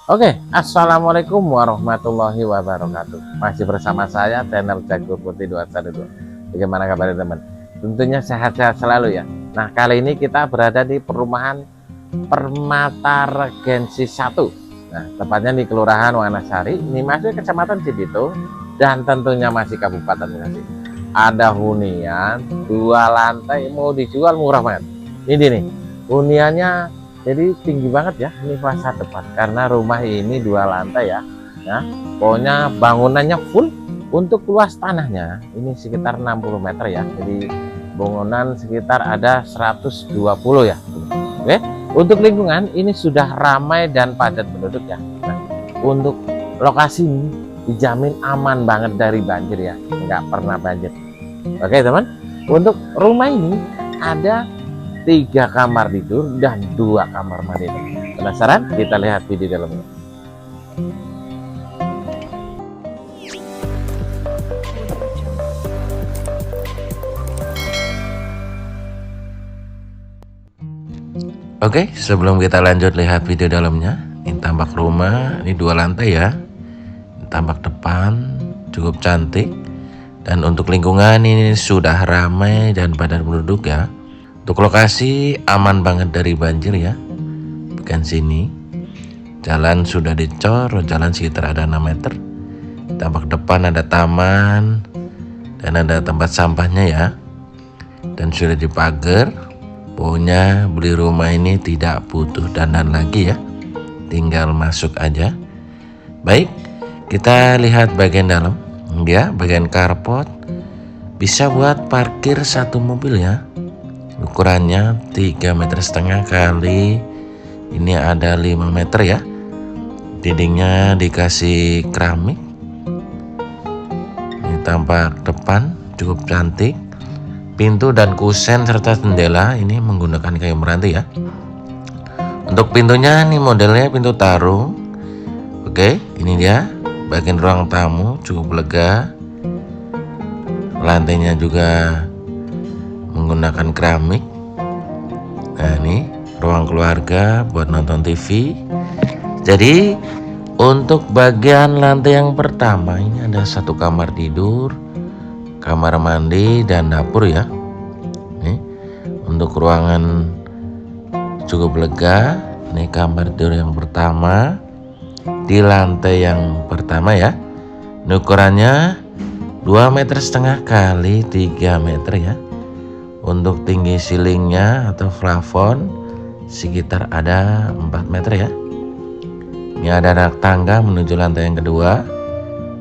Oke, assalamualaikum warahmatullahi wabarakatuh. Masih bersama saya channel Jago Putih 212. Bagaimana kabar teman? Tentunya sehat-sehat selalu ya. Nah, kali ini kita berada di perumahan Permata Regensi 1. Nah, tepatnya di Kelurahan Wanasari, ini masih Kecamatan Cibitung dan tentunya masih Kabupaten Bekasi. Ada hunian 2 lantai mau dijual murah banget. Ini nih, huniannya jadi tinggi banget ya, ini fasad depan karena rumah ini 2 lantai ya. Nah, pokoknya bangunannya full. Untuk luas tanahnya ini sekitar 60 meter ya, jadi bangunan sekitar ada 120 ya. Oke, untuk lingkungan ini sudah ramai dan padat penduduk ya. Nah, untuk lokasi ini dijamin aman banget dari banjir ya, nggak pernah banjir. Oke teman, untuk rumah ini ada 3 kamar tidur dan 2 kamar mandi. Penasaran? Kita lihat video dalamnya. Oke, sebelum kita lanjut lihat video dalamnya, ini tampak rumah, ini 2 lantai ya. Ini tampak depan cukup cantik, dan untuk lingkungan ini sudah ramai dan padat penduduk ya. Untuk lokasi aman banget dari banjir ya. Bukan sini. Jalan sudah dicor, jalan sekitar ada 6 meter. Tampak depan ada taman dan ada tempat sampahnya ya. Dan sudah dipagar. Pokoknya beli rumah ini tidak butuh dandan lagi ya. Tinggal masuk aja. Baik, kita lihat bagian dalam. Ya, bagian carport bisa buat parkir 1 mobil ya. Ukurannya 3,5 meter kali ini ada 5 meter ya. Dindingnya dikasih keramik. Ini tampak depan cukup cantik. Pintu dan kusen serta jendela ini menggunakan kayu meranti ya. Untuk pintunya ini modelnya pintu tarung. Oke, ini dia bagian ruang tamu cukup lega. Lantainya juga menggunakan keramik. Nah, ini ruang keluarga buat nonton TV. Jadi untuk bagian lantai yang pertama ini ada 1 kamar tidur, kamar mandi dan dapur ya. Nih, untuk ruangan cukup lega. Ini kamar tidur yang pertama di lantai yang pertama ya. Ini ukurannya 2,5 meter kali 3 meter ya. Untuk tinggi ceilingnya atau plafon sekitar ada 4 meter ya. Ini ada anak tangga menuju lantai yang kedua.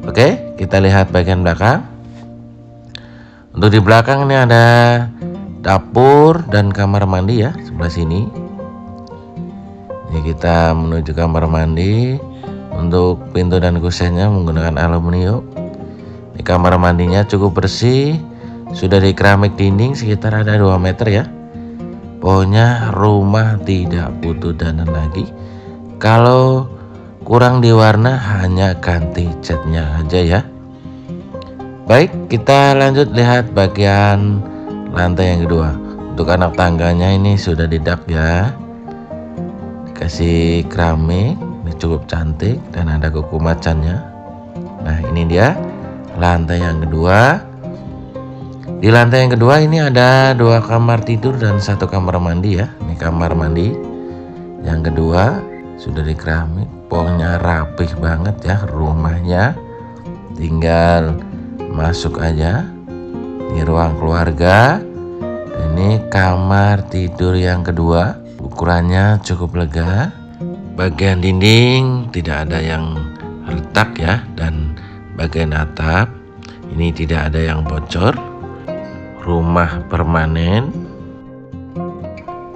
Oke, kita lihat bagian belakang. Untuk di belakang ini ada dapur dan kamar mandi ya, sebelah sini. Ini kita menuju kamar mandi. Untuk pintu dan kusennya menggunakan aluminium. Di kamar mandinya cukup bersih. Sudah di keramik dinding sekitar ada 2 meter ya. Pokoknya rumah tidak butuh dandan lagi. Kalau kurang di warna hanya ganti catnya aja ya. Baik, kita lanjut lihat bagian lantai yang kedua. Untuk anak tangganya ini sudah didak ya. Dikasih keramik, ini cukup cantik dan ada kuku macannya. Nah, ini dia lantai yang kedua. Di lantai yang kedua ini ada 2 kamar tidur dan 1 kamar mandi ya. Ini kamar mandi yang kedua sudah di keramik. Pokoknya rapih banget ya rumahnya. Tinggal masuk aja. Ini ruang keluarga. Ini kamar tidur yang kedua. Ukurannya cukup lega. Bagian dinding tidak ada yang retak ya. Dan bagian atap ini tidak ada yang bocor. Rumah permanen.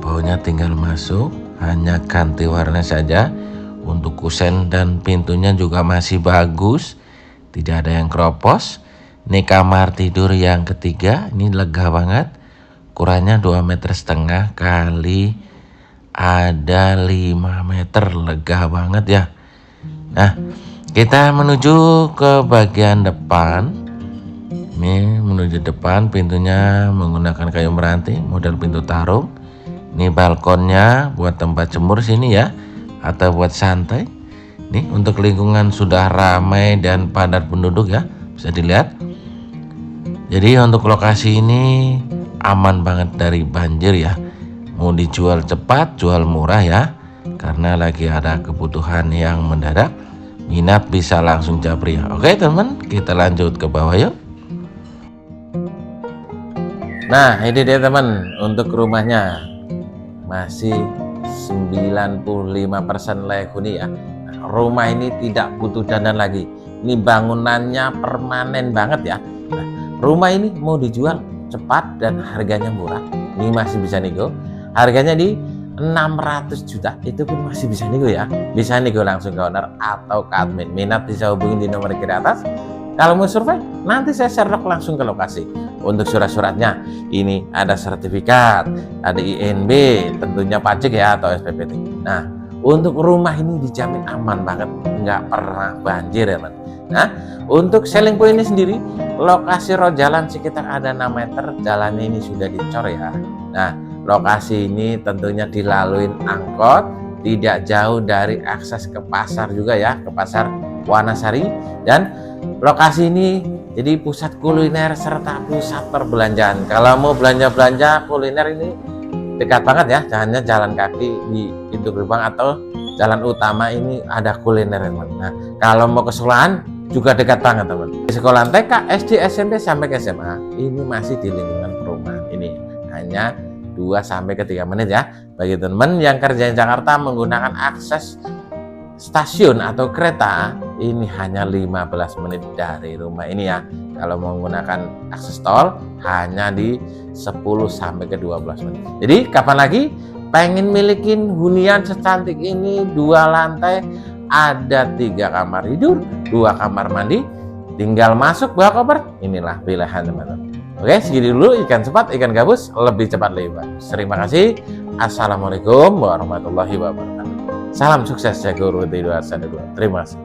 Pokoknya tinggal masuk, hanya ganti warna saja. Untuk kusen dan pintunya juga masih bagus, tidak ada yang keropos. Ini kamar tidur yang ketiga, ini lega banget. Ukurannya 2,5 meter kali ada 5 meter, lega banget ya. Nah, kita menuju ke bagian depan. Ini menuju depan, pintunya menggunakan kayu meranti, model pintu tarung. Ini balkonnya buat tempat jemur sini ya, atau buat santai. Nih untuk lingkungan sudah ramai dan padat penduduk ya, bisa dilihat. Jadi untuk lokasi ini aman banget dari banjir ya. Mau dijual cepat, jual murah ya. Karena lagi ada kebutuhan yang mendadak. Minat bisa langsung japri ya. Oke teman, kita lanjut ke bawah yuk. Nah ini dia teman, untuk rumahnya masih 95% layak huni ya. Nah, rumah ini tidak butuh dandan lagi. Ini bangunannya permanen banget ya. Nah, rumah ini mau dijual cepat dan harganya murah. Ini masih bisa nego. Harganya di 600 juta, itu pun masih bisa nego ya. Bisa nego langsung ke owner atau ke admin. Minat bisa hubungi di nomor kiri atas. Kalau mau survei, nanti saya share langsung ke lokasi. Untuk surat-suratnya, ini ada sertifikat, ada INB, tentunya pajak ya atau SPPT. Nah, untuk rumah ini dijamin aman banget, nggak pernah banjir ya teman. Nah, untuk selling point ini sendiri, lokasi road jalan sekitar ada 6 meter, jalannya ini sudah dicor ya. Nah, lokasi ini tentunya dilalui angkot, tidak jauh dari akses ke pasar juga ya, ke pasar Wanasari. Dan lokasi ini jadi pusat kuliner serta pusat perbelanjaan. Kalau mau belanja-belanja kuliner ini dekat banget ya, hanya jalan kaki di pintu gerbang atau jalan utama ini ada kuliner teman. Nah, kalau mau ke sekolahan juga dekat banget teman. Di sekolah TK, SD, SMP sampai ke SMA ini masih di lingkungan perumahan ini. Hanya 2-3 menit ya. Bagi teman yang kerja di Jakarta menggunakan akses stasiun atau kereta, ini hanya 15 menit dari rumah ini ya. Kalau menggunakan akses tol hanya di 10-12 menit. Jadi kapan lagi pengen milikin hunian secantik ini, 2 lantai, ada 3 kamar tidur, 2 kamar mandi, tinggal masuk bawa koper. Inilah pilihan teman-teman. Oke, segini dulu ikan cepat, ikan gabus lebih cepat lebih bagus. Terima kasih. Assalamualaikum warahmatullahi wabarakatuh. Salam sukses, Jago Ruti 212. Terima kasih.